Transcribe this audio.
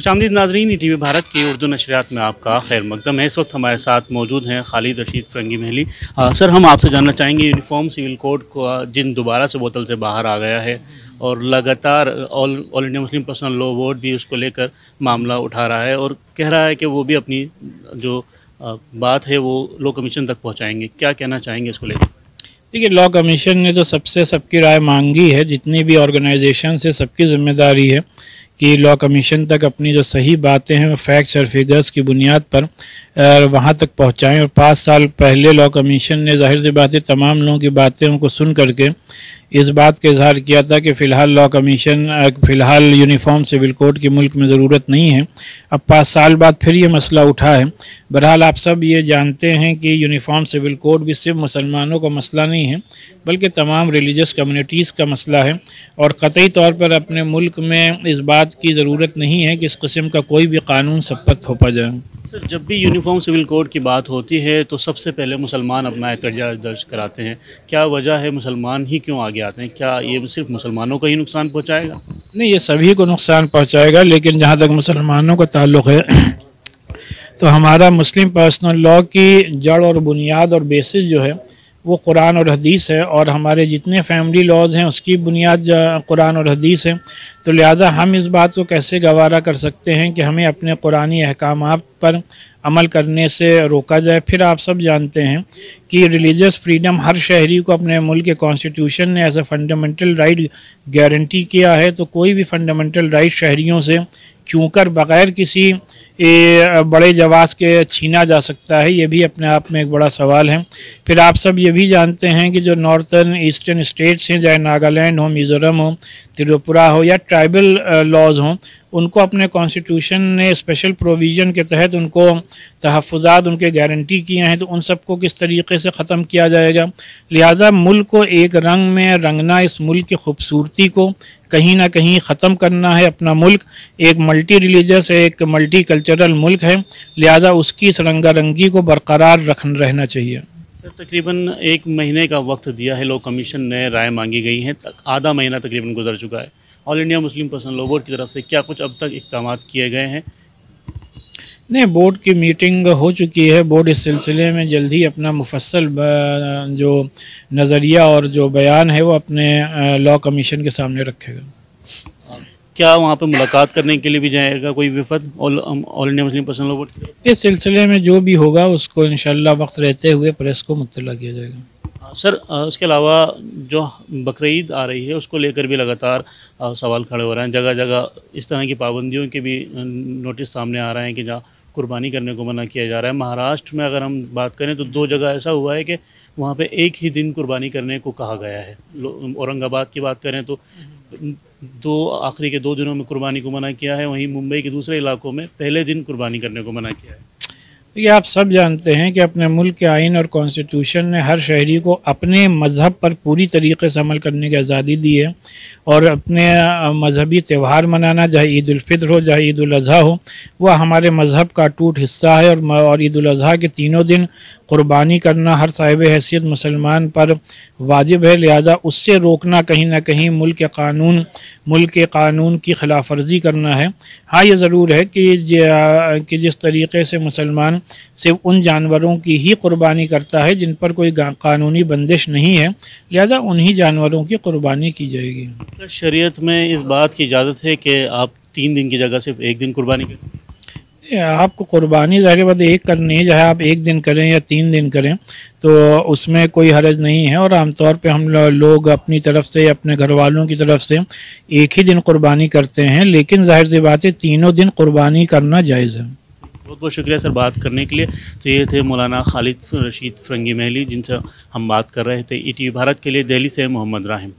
खुशामदीद नाज़रीन, T V Bharat की उर्दू नशरियात में आपका खैर मकदम है। इस वक्त हमारे साथ मौजूद हैं खालिद रशीद फ़रंगी महली। सर, हम आपसे जानना चाहेंगे यूनिफॉर्म सिविल कोड को जिन दोबारा से बोतल से बाहर आ गया है और लगातार all India Muslim Personal Law board भी उसको लेकर मामला उठा रहा है और कह रहा है कि वो भी अपनी जो बात है वो लॉ कमीशन तक पहुँचाएँगे, क्या कहना चाहेंगे इसको लेकर? देखिए, लॉ कमीशन ने तो सबकी राय मांगी है। जितनी भी ऑर्गेनाइजेशन है सबकी ज़िम्मेदारी है कि लॉ कमीशन तक अपनी जो सही बातें हैं फैक्ट्स और फिगर्स की बुनियाद पर वहाँ तक पहुँचाएँ। और 5 साल पहले लॉ कमीशन ने ज़ाहिर सी बात है तमाम लोगों की बातें को सुन करके इस बात का इजहार किया था कि फ़िलहाल लॉ कमीशन फ़िलहाल यूनिफॉर्म सिविल कोड की मुल्क में ज़रूरत नहीं है। अब 5 साल बाद फिर ये मसला उठा है। बहरहाल आप सब ये जानते हैं कि यूनिफॉर्म सिविल कोड भी सिर्फ मुसलमानों का मसला नहीं है बल्कि तमाम रिलीजियस कम्युनिटीज़ का मसला है और क़तई तौर पर अपने मुल्क में इस बात की ज़रूरत नहीं है कि इस किस्म का कोई भी कानून सब पर थोपा जाए। सर, जब भी यूनिफॉर्म सिविल कोड की बात होती है तो सबसे पहले मुसलमान अपना एहतजाज दर्ज कराते हैं। क्या वजह है, मुसलमान ही क्यों आगे आते हैं? क्या ये सिर्फ मुसलमानों को ही नुकसान पहुंचाएगा? नहीं, ये सभी को नुकसान पहुंचाएगा, लेकिन जहां तक मुसलमानों का ताल्लुक़ है तो हमारा मुस्लिम पर्सनल लॉ की जड़ और बुनियाद और बेसिस जो है वो कुरान और हदीस है और हमारे जितने फैमिली लॉज हैं उसकी बुनियाद कुरान और हदीस है। तो लिहाजा हम इस बात को कैसे गवारा कर सकते हैं कि हमें अपने कुरानी अहकामात पर अमल करने से रोका जाए। फिर आप सब जानते हैं कि रिलीजियस फ्रीडम हर शहरी को अपने मुल्क के कॉन्स्टिट्यूशन ने as a fundamental right guarantee किया है। तो कोई भी फंडामेंटल राइट शहरियों से क्यों कर बग़ैर किसी बड़े जवाज़ के छीना जा सकता है, ये भी अपने आप में एक बड़ा सवाल है। फिर आप सब ये भी जानते हैं कि जो नॉर्थर्न ईस्टर्न स्टेट्स हैं, चाहे नागालैंड हो, मिज़ोरम हो, त्रिपुरा हो या ट्राइबल लॉज हों, उनको अपने कॉन्स्टिट्यूशन ने स्पेशल प्रोविज़न के तहत उनको तहफ़्फ़ुज़ात उनके गारंटी किए हैं। तो उन सबको किस तरीके से ख़त्म किया जाएगा? लिहाजा मुल्क को एक रंग में रंगना, इस मुल्क की खूबसूरती को कहीं ना कहीं ख़त्म करना है। अपना मुल्क एक मल्टी रिलीजियस एक मल्टी कल्चरल मुल्क है, लिहाजा उसकी इस रंगारंगी को बरकरार रहना चाहिए। सर, तकरीबन 1 महीने का वक्त दिया है, लॉ कमीशन ने राय मांगी गई है, आधा महीना तकरीबन गुजर चुका है। All India Muslim Personal Law Board की तरफ से क्या कुछ अब तक इक़दाम किए गए हैं? नहीं, बोर्ड की मीटिंग हो चुकी है। बोर्ड इस सिलसिले में जल्द ही अपना मुफस्सल जो नज़रिया और जो बयान है वो अपने लॉ कमीशन के सामने रखेगा। क्या वहाँ पर मुलाकात करने के लिए भी जाएगा कोई वफद All India Muslim Personal Law Board की तरफ? इस सिलसिले में जो भी होगा उसको इंशाअल्लाह वक्त रहते हुए प्रेस को मुत्तला किया जाएगा। सर, इसके अलावा जो बकरीद आ रही है उसको लेकर भी लगातार सवाल खड़े हो रहे हैं। जगह जगह इस तरह की पाबंदियों के भी नोटिस सामने आ रहे हैं कि जहाँ कुर्बानी करने को मना किया जा रहा है। महाराष्ट्र में अगर हम बात करें तो 2 जगह ऐसा हुआ है कि वहाँ पे एक ही दिन कुर्बानी करने को कहा गया है। औरंगाबाद की बात करें तो आखिरी के 2 दिनों में कुर्बानी को मना किया है, वहीं मुंबई के दूसरे इलाकों में पहले दिन कुर्बानी करने को मना किया है। ये आप सब जानते हैं कि अपने मुल्क के आइन और कॉन्स्टिट्यूशन ने हर शहरी को अपने मज़हब पर पूरी तरीके से अमल करने की आज़ादी दी है और अपने मजहबी त्यौहार मनाना, चाहे ईद उल फित्र हो चाहे ईद उल अज़हा हो, वह हमारे मज़हब का अटूट हिस्सा है। और ईद उल अज़हा के 3 दिन कुर्बानी करना हर साहिब हैसियत मुसलमान पर वाजिब है। लिहाजा उससे रोकना कहीं ना कहीं मुल्क के कानून की खिलाफ वर्जी करना है। हाँ, ये ज़रूर है कि जिस तरीके से मुसलमान सिर्फ उन जानवरों की ही कुर्बानी करता है जिन पर कोई कानूनी बंदिश नहीं है, लिहाजा उन्हीं जानवरों की कुर्बानी की जाएगी। शरीयत में इस बात की इजाज़त है कि आप 3 दिन की जगह सिर्फ 1 दिन कुर्बानी करें? आपको कुर्बानी ज़ाहिर बात एक करनी है, चाहे आप 1 दिन करें या 3 दिन करें, तो उसमें कोई हरज नहीं है। और आमतौर पे हम लोग अपनी तरफ से, अपने घर वालों की तरफ से एक ही दिन कुर्बानी करते हैं, लेकिन ज़ाहिर सी बात है 3 दिन कुर्बानी करना जायज़ है। बहुत बहुत शुक्रिया सर बात करने के लिए। तो ये थे मौलाना खालिद रशीद फ़रंगी महली, जिनसे हम बात कर रहे थे। ईटीवी भारत के लिए दिल्ली से मोहम्मद राहिम।